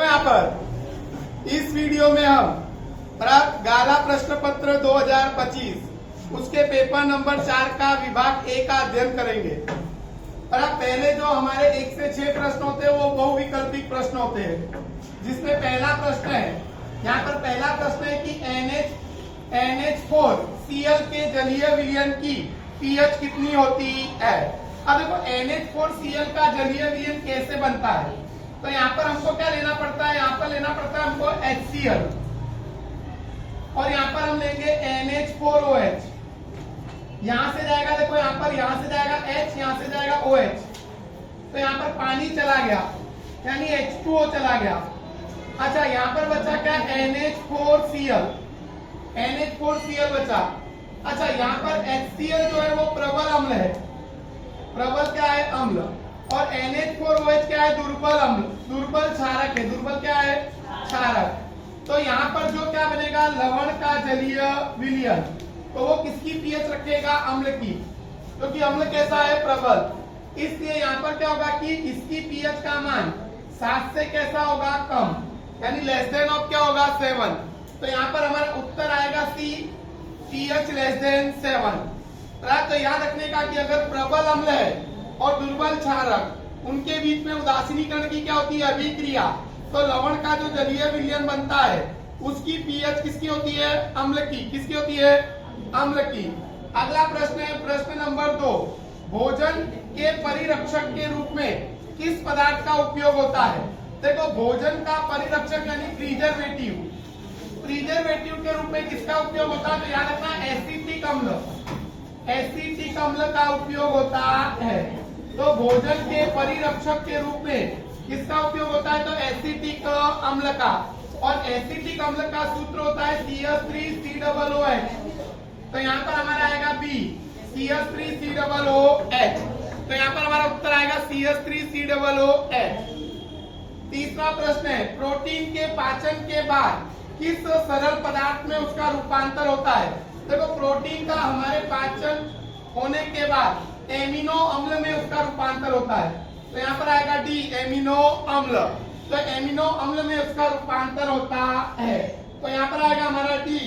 यहाँ पर इस वीडियो में हम गाला प्रश्न पत्र 2025 उसके पेपर नंबर 4 का विभाग ए का अध्ययन करेंगे। पहले जो हमारे 1 से 6 प्रश्न होते हैं वो बहुविकल्पिक प्रश्न होते हैं, जिसमें पहला प्रश्न है, यहाँ पर पहला प्रश्न है कि NH4Cl के जलीय विलयन की पीएच कितनी होती है। अब देखो NH4Cl का जलीय विलयन कैसे बनता है, तो यहाँ पर हमको क्या लेना पड़ता है, यहाँ पर लेना पड़ता है हमको HCl और यहाँ पर हम लेंगे NH4OH। यहाँ से जाएगा, देखो यहाँ से जाएगा H, यहाँ से जाएगा OH, तो यहाँ पर पानी चला गया यानी H2O चला गया। अच्छा यहाँ पर बचा क्या, NH4Cl बचा। अच्छा यहाँ पर HCl जो है वो प्रबल अम्ल है, प्रबल क्या है, अम्ल, और NH4OH क्या है, दुर्बल अम्ल, दुर्बल क्षारक है, दुर्बल क्या है, क्षारक। तो यहाँ पर जो क्या बनेगा, लवण का जलीय विलयन, तो वो किसकी पीएच रखेगा, अम्ल की, क्योंकि अम्ल कैसा है, प्रबल। इसलिए यहाँ पर क्या होगा कि इसकी पीएच का मान 7 से कैसा होगा, कम, यानी लेस देन ऑफ क्या होगा, 7। तो यहाँ पर हमारा उत्तर आएगा सी, पीएच लेस देन 7। तो याद रखने का कि अगर प्रबल अम्ल है और दुर्बल क्षारक, उनके बीच में उदासीनीकरण की क्या होती है, अभिक्रिया, तो लवण का जो जलीय विलयन बनता है उसकी पीएच किसकी होती है, अम्ल की, किसकी होती है, अम्ल की। अगला प्रश्न है प्रश्न नंबर 2, भोजन के परिरक्षक के रूप में किस पदार्थ का उपयोग होता है। देखो भोजन का परिरक्षक यानी प्रिजर्वेटिव, प्रिजर्वेटिव के रूप में किसका उपयोग होता है, तो याद रखना एसिटिक अम्ल, एसिटिक अम्ल का उपयोग होता है। तो भोजन के परिरक्षक के रूप में किसका उपयोग होता है, तो एसिटिक अम्ल का, और एसिटिक अम्ल का सूत्र होता है CH3COOH। तो यहाँ पर हमारा आएगा बी, CH3COOH। तो यहाँ पर हमारा उत्तर आएगा CH3COOH। तीसरा प्रश्न है, प्रोटीन के पाचन के बाद किस सरल पदार्थ में उसका रूपांतर होता है। देखो प्रोटीन का हमारे पाचन होने के बाद एमिनो अम्ल में उसका रूपांतर होता है, तो यहाँ पर आएगा डी, एमिनो अम्ल। तो एमिनो अम्ल में उसका रूपांतर होता है, तो यहाँ पर आएगा हमारा डी,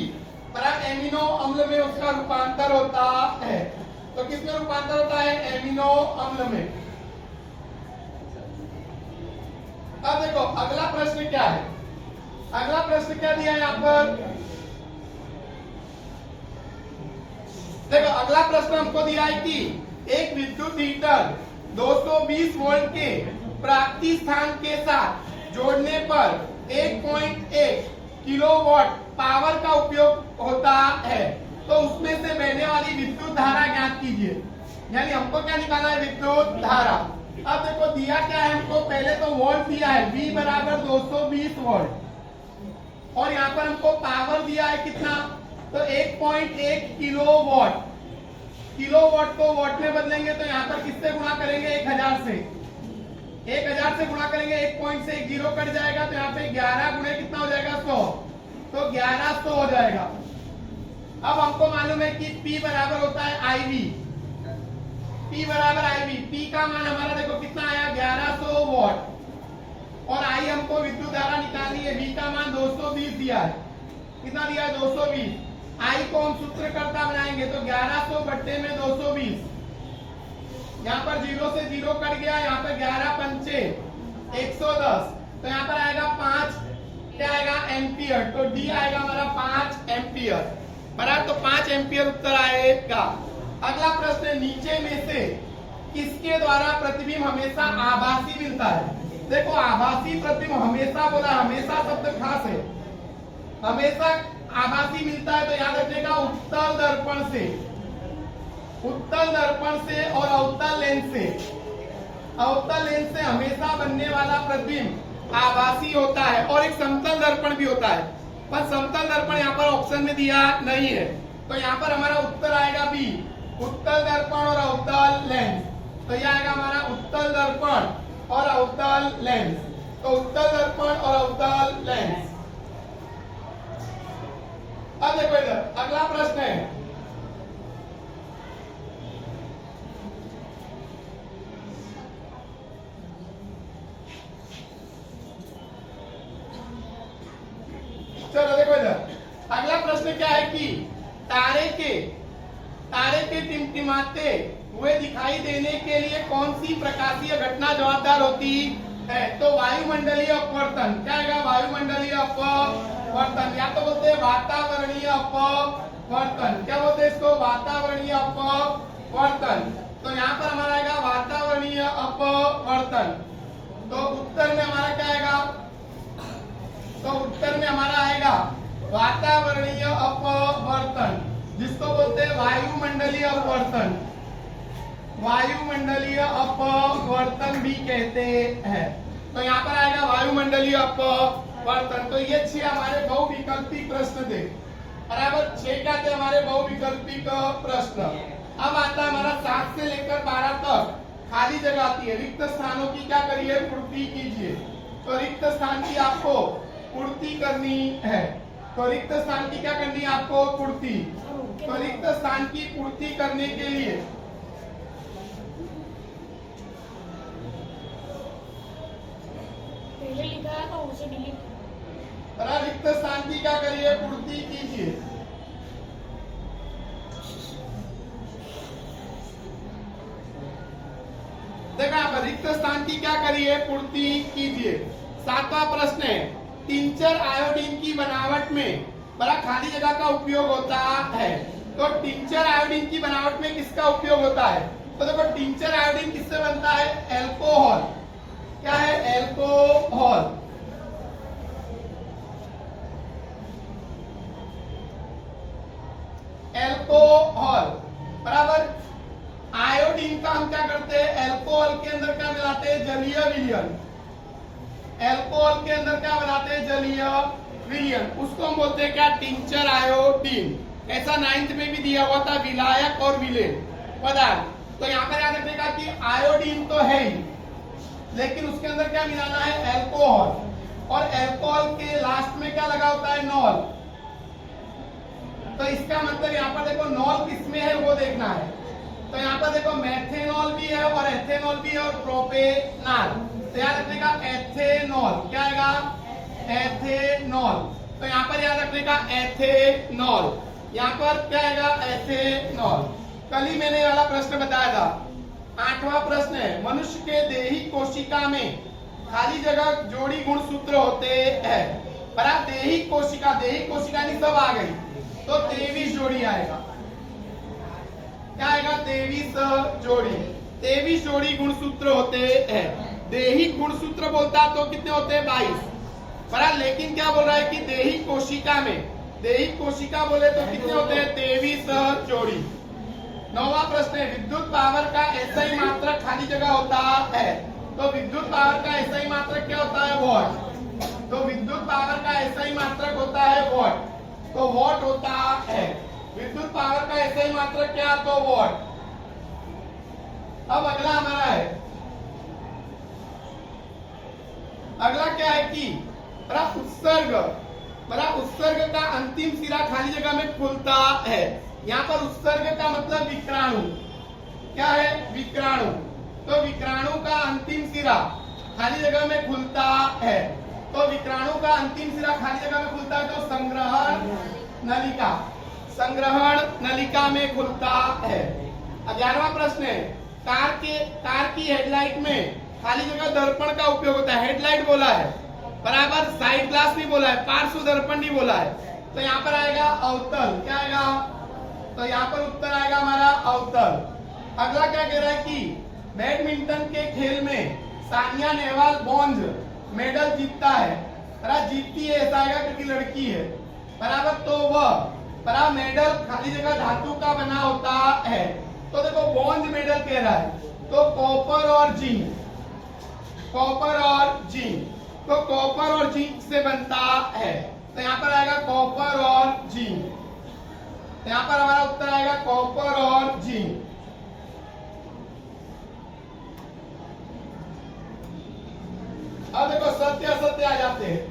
एमिनो अम्ल में उसका रूपांतर होता है। तो किसमें रूपांतर होता है, एमिनो अम्ल में। अब देखो अगला प्रश्न क्या है, अगला प्रश्न क्या दिया है यहाँ पर, देखो अगला प्रश्न हमको दिया है कि एक विद्युत हीटर 220 वोल्ट के प्राप्ति स्थान के साथ जोड़ने पर 1.1 किलोवाट पावर का उपयोग होता है, तो उसमें से बहने वाली विद्युत धारा ज्ञात कीजिए। यानी हमको क्या निकालना है, विद्युत धारा। अब देखो दिया क्या है हमको, पहले तो वोल्ट दिया है V बराबर 220 वोल्ट, और यहाँ पर हमको पावर दिया है कितना, तो 1.1 किलोवाट। किलोवाट को वाट में बदलेंगे तो यहाँ पर किससे गुणा करेंगे, 1000 से, 1000 से गुणा करेंगे, 1 पॉइंट से 1 जीरो कट जाएगा, तो यहाँ पे 11 गुणे कितना हो जाएगा, 100, तो 1100 हो जाएगा। अब हमको मालूम है कि P बराबर होता है IV, P बराबर IV, P का मान हमारा देखो कितना आया, 1100 वॉट, और I हमको विद्युत धारा निकालनी है, V का मान 220 दिया है, कितना दिया है, 220। I को हम सूत्रकर्ता बनाएंगे, तो 1100 बट्टे में 220, यहाँ पर 0 से 0 कट गया, यहाँ पर 11 पंचे 110, तो यहाँ पर आएगा 5, क्या आएगा, एम्पियर। तो डी आएगा हमारा 5 एम्पियर, बराबर, तो 5 एम्पियर उत्तर आएगा। अगला प्रश्न, नीचे में से किसके द्वारा प्रतिबिंब हमेशा आभासी मिलता है। देखो आभासी प्रतिबिंब हमेशा बोला, हमेशा शब्द खास है, हमेशा आभासी मिलता है, तो याद रखिएगा उत्तल दर्पण से, उत्तल दर्पण से और अवतल लेंस से, अवतल लेंस से हमेशा बनने वाला प्रतिबिंब आभासी होता है, और एक समतल दर्पण भी होता है, पर समतल दर्पण यहाँ पर ऑप्शन में दिया नहीं है, तो यहाँ पर हमारा उत्तर आएगा बी, उत्तल दर्पण और अवतल लेंस। तो यह आएगा हमारा उत्तल दर्पण और अवतल लेंस, तो उत्तल दर्पण और अवतल लेंस। अब देखो इधर अगला प्रश्न है, चलो देखो इधर, अगला प्रश्न क्या है कि तारे के टिमटिमाते हुए दिखाई देने के लिए कौन सी प्रकाशीय घटना जवाबदार होती है? तो वायुमंडलीय अपवर्तन। क्या है? वायुमंडलीय अपवर्तन, या तो बोलते हैं वातावरणीय अपवर्तन। क्या बोलते हैं इसको? वातावरणीय अपवर्तन। तो यहाँ पर हमारा आएगा वातावरणीय अपवर्तन। तो उत्तर में हमारा क्या आएगा? तो उत्तर में हमारा आएगा वातावरणीय अपवर्तन, जिसको बोलते हैं वायुमंडलीय अपवर्तन। वायुमंडलीय अपवर्तन भी कहते हैं। तो यहाँ पर आएगा वायुमंडलीय अपवर्तन। तो ये 6 हमारे बहुविकल्पिक प्रश्न थे। बराबर, 6 क्या थे हमारे बहुविकल्पिक प्रश्न। अब आता है हमारा 7 से लेकर 12 तक खाली जगह आती है। रिक्त स्थानों की क्या करिए? पूर्ति कीजिए। तो रिक्त स्थान की आपको पूर्ति करनी है। तो रिक्त स्थान की क्या करनी है आपको? पूर्ति। तो रिक्त स्थान की पूर्ति करने के लिए पहले लिखा है तो उसे डिलीट। रिक्त स्थान की क्या करिए? पूर्ति कीजिए। देखो यहाँ पर रिक्त स्थान की क्या करिए? पूर्ति कीजिए। 7वां प्रश्न है, टिंचर आयोडीन की बनावट में बड़ा खाली जगह का उपयोग होता है। तो टिंचर आयोडीन की बनावट में किसका उपयोग होता है? तो देखो टिंचर आयोडीन किससे बनता है? एल्कोहल। क्या है? एल्कोहल। एल्कोहल बराबर। आयोडीन का हम क्या करते हैं? एल्कोहल के अंदर क्या मिलाते हैं? जलीय विलयन। एल्कोहल के अंदर क्या बनाते हैं? जलीय विलयन। उसको हम बोलते हैं क्या? Tincture iodine. ऐसा 9th में भी दिया हुआ था, विलायक और विलेन पदार्थ। तो यहाँ पर याद रखिएगा कि आयोडीन तो है ही, लेकिन उसके अंदर क्या मिलाना है? एल्कोहल। और एल्कोहल के लास्ट में क्या लगा होता है? नॉल। तो इसका मतलब यहाँ पर देखो नॉल किसमें है वो देखना है। तो यहाँ पर देखो मेथेनॉल भी है और एथेनॉल भी है और प्रोपेनॉल। तो याद रखिएगा एथेनॉल। क्या आएगा? एथेनॉल। तो यहाँ पर याद रखिएगा एथेनॉल। यहाँ पर क्या आएगा? एथेनॉल। कल ही मैंने वाला प्रश्न बताया था। 8वां प्रश्न है, मनुष्य के देही कोशिका में खाली जगह जोड़ी गुणसूत्र होते हैं। पर देही कोशिका नहीं सब आ गई, तो 23 जोड़ी आएगा। क्या आएगा? 23 जोड़ी। 23 जोड़ी गुणसूत्र होते हैं। देही गुणसूत्र बोलता तो कितने होते हैं? 22। पर लेकिन क्या बोल रहा है कि देही कोशिका बोले तो कितने होते हैं? 23 जोड़ी। 9वां प्रश्न है, विद्युत पावर का ऐसा ही मात्रक खाली जगह होता है। तो विद्युत पावर का ऐसा ही मात्रक क्या होता है? वॉट। तो विद्युत पावर का ऐसा ही मात्रक होता है वॉट। तो वॉट होता है विद्युत पावर का ऐसा ही मात्रक क्या? तो वॉट। अब अगला हमारा है, अगला क्या है कि उत्सर्ग का अंतिम सिरा खाली जगह में खुलता है। यहाँ पर उत्सर्ग का मतलब विक्राणु। क्या है? विक्राणु। तो विक्राणु का अंतिम सिरा खाली जगह में खुलता है। तो विक्राणु का अंतिम सिरा खाली जगह में खुलता है तो संग्रहण नलिका में खुलता है। 11वां प्रश्न है, कार की हेडलाइट में खाली जगह दर्पण का उपयोग होता है। हेडलाइट बोला है बराबर, साइड ग्लास नहीं बोला है, पार्श्व दर्पण नहीं बोला है। तो यहाँ पर आएगा अवतल। क्या आएगा? तो यहाँ पर उत्तर आएगा हमारा अवतल। अगला क्या कह रहा है कि बैडमिंटन के खेल में सानिया नेहवाल ब्रॉन्ज मेडल जीतता है। जीतती है ऐसा आएगा क्योंकि लड़की है बराबर। तो वह मेडल खाली जगह धातु का बना होता है। तो देखो ब्रॉन्ज मेडल कह रहा है, तो कॉपर और जिंक। तो कॉपर और जिंक से बनता है। तो यहाँ पर आएगा कॉपर और जिंक। तो यहाँ पर हमारा उत्तर आएगा कॉपर और जिंक। अब देखो सत्य असत्य आ जाते हैं।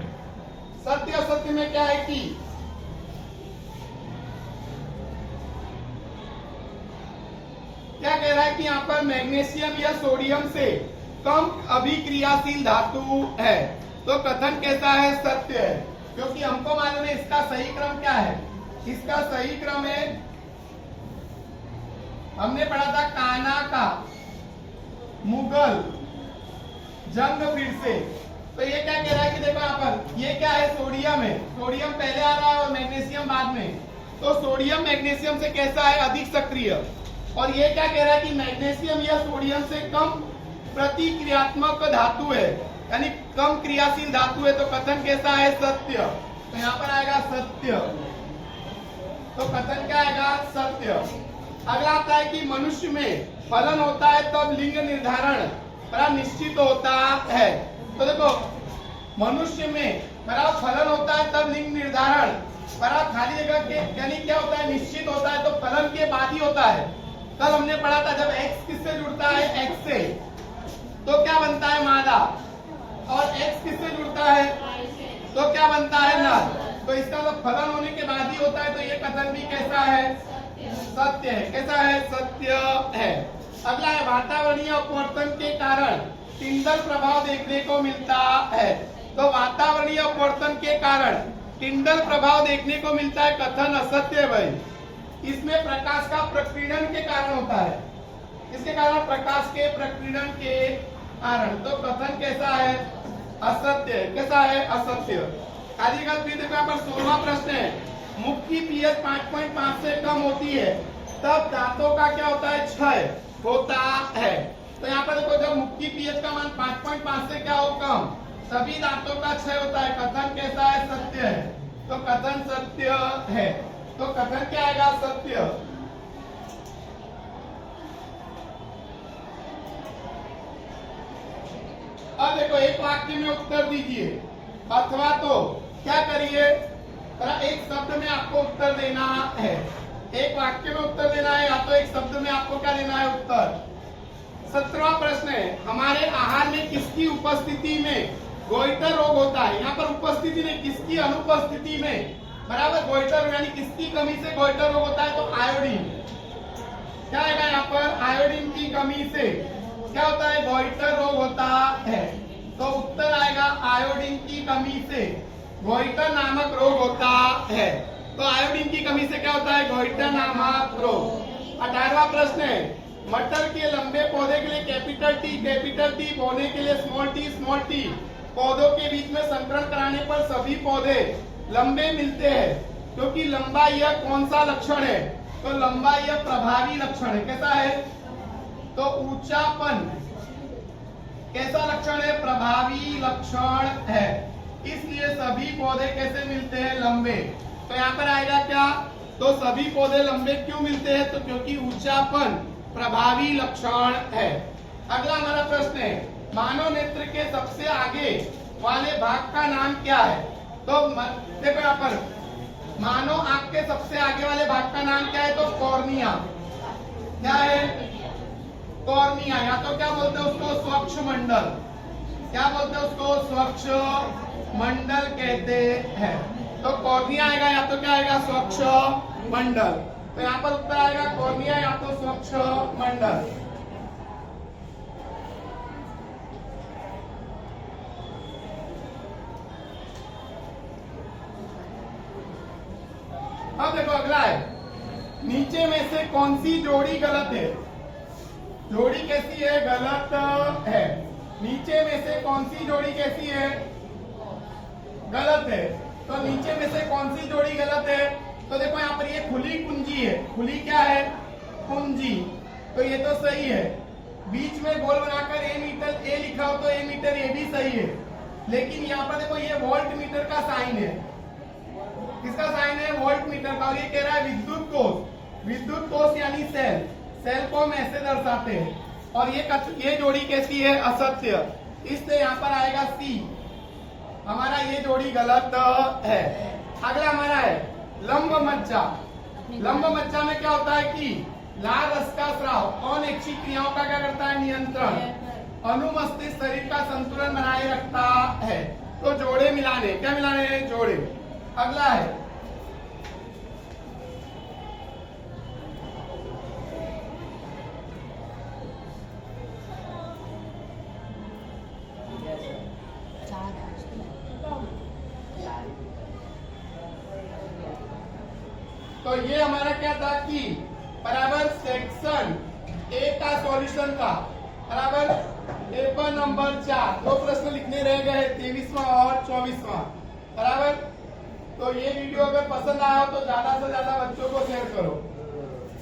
सत्य असत्य में क्या है कि क्या कह रहा है कि यहाँ पर मैग्नीशियम या सोडियम से कम अभिक्रियाशील धातु है। तो कथन कैसा है? सत्य है। क्योंकि हमको मालूम है इसका सही क्रम क्या है। इसका सही क्रम है, हमने पढ़ा था कान्हा का मुगल जंग फिर से। तो ये क्या कह रहा है कि देखो यहाँ पर ये क्या है, सोडियम है, सोडियम पहले आ रहा है और मैग्नीशियम बाद में। तो सोडियम मैग्नीशियम से कैसा है, अधिक सक्रिय। और ये क्या कह रहा है कि मैग्नीशियम या सोडियम से कम प्रतिक्रियात्मक धातु है, यानी कम क्रियाशील धातु है। तो कथन कैसा है, सत्य। तो यहाँ पर आएगा सत्य। तो कथन क्या आएगा, सत्य। अगला आता है कि मनुष्य में फलन होता है तब लिंग निर्धारण बड़ा निश्चित होता है। तो देखो मनुष्य में बड़ा फलन होता है तब लिंग निर्धारण बड़ा खाली जगह के यानी क्या होता है, निश्चित होता है। तो फलन के बाद ही होता है। कल हमने पढ़ा था जब x किससे जुड़ता है, x से, तो क्या बनता है, मादा। और x किससे जुड़ता है तो क्या बनता है, नर। तो इसका मतलब फलन होने के बाद ही होता है। तो ये कथन भी कैसा है, सत्य है। कैसा है, सत्य है। अगला है वातावरणीय अपवर्तन के कारण टिंडल प्रभाव देखने को मिलता है। तो वातावरणीय अपवर्तन के कारण टिंडल प्रभाव देखने को मिलता है, कथन असत्य है भाई। इसमें प्रकाश का प्रकीर्णन के कारण होता है। इसके कारण प्रकाश के प्रकीर्णन के कारण। तो कथन कैसा है, असत्य है। कैसा है, असत्य। खाली का फिर देखो यहाँ पर 16वां प्रश्न है, मुख की पीएच 5.5 से कम होती है तब दांतों का क्या होता है, क्षय होता है। तो यहाँ पर देखो जब मुख की पीएच का मान 5.5 से क्या हो, कम, सभी दांतों का क्षय होता है। कथन कैसा है, सत्य है। तो कथन सत्य है। तो कथन क्या आएगा, सत्य। अब देखो एक वाक्य में उत्तर दीजिए, अथवा तो क्या करिए, एक शब्द में आपको उत्तर देना है। एक वाक्य में उत्तर देना है, या तो एक शब्द में आपको क्या देना है, उत्तर। 17वां प्रश्न है, हमारे आहार में किसकी उपस्थिति में गोइटर रोग होता है। यहाँ पर उपस्थिति नहीं, किसकी अनुपस्थिति में बराबर गोइटर, यानी किसकी कमी से गोइटर रोग होता है। तो आयोडीन, क्या आएगा यहाँ पर, आयोडीन की कमी से क्या होता है, गोइटर रोग होता है। तो उत्तर आएगा आयोडीन की कमी से गोइटर नामक रोग होता है। तो आयोडीन की कमी से क्या होता है, गोइटर नामक रोग। 18वां प्रश्न है, मटर के लंबे पौधे के लिए कैपिटल टी, पौधे के लिए स्मॉल टी, पौधों के बीच में संकरण कराने पर सभी पौधे लंबे मिलते हैं, क्योंकि लंबा यह कौन सा लक्षण है। तो लंबा यह प्रभावी लक्षण है। कैसा है, तो ऊंचापन कैसा लक्षण है, प्रभावी लक्षण है। इसलिए सभी पौधे कैसे मिलते हैं, लंबे। तो यहाँ पर आएगा क्या, तो सभी पौधे लंबे क्यों मिलते हैं, तो क्योंकि ऊंचापन प्रभावी लक्षण है। अगला हमारा प्रश्न है, मानव नेत्र के सबसे आगे वाले भाग का नाम क्या है। तो देखो यहाँ पर मानव आंख के सबसे आगे वाले भाग का नाम क्या है, तो कॉर्निया। क्या है, कॉर्निया। या तो क्या बोलते हैं उसको, स्वच्छ मंडल। क्या बोलते हैं उसको, स्वच्छ मंडल कहते हैं। तो कॉर्निया आएगा, या तो क्या आएगा, स्वच्छ मंडल। तो यहाँ पर उत्तर आएगा कॉर्निया या तो स्वच्छ मंडल। अब देखो अगला है, नीचे में से कौन सी जोड़ी गलत है। जोड़ी कैसी है, गलत है। नीचे में से कौन सी जोड़ी कैसी है, गलत है। तो नीचे में से कौन सी जोड़ी गलत है, तो देखो यहाँ पर ये खुली कुंजी है। खुली क्या है, कुंजी। तो ये तो सही है। बीच में गोल बनाकर ए मीटर ए लिखा हो तो ए मीटर, ये भी सही है। लेकिन यहाँ पर देखो ये वोल्ट मीटर का साइन है। किसका साइन है, वोल्ट मीटर का। और ये कह रहा है विद्युत कोष। विद्युत कोष यानी सेल। सेल को हम ऐसे दर्शाते हैं। और ये जोड़ी कैसी है, असत्य। इसलिए यहाँ पर आएगा सी, हमारा ये जोड़ी गलत है। अगला हमारा है लंब मज्जा। लंब मज्जा में क्या होता है कि लाल रस का स्राव अनैच्छिक क्रियाओं का क्या करता है, नियंत्रण। अनुमस्तिष्क शरीर का संतुलन बनाए रखता है। तो जोड़े मिलाने, क्या मिलाने हैं, जोड़े। अगला है तो ये हमारा क्या था कि बराबर सेक्शन ए का सॉल्यूशन था बराबर। पेपर नंबर 4 दो प्रश्न लिखने रह गए 23वां और 24वां बराबर। तो ये वीडियो अगर पसंद आया हो तो ज्यादा से ज्यादा बच्चों को शेयर करो।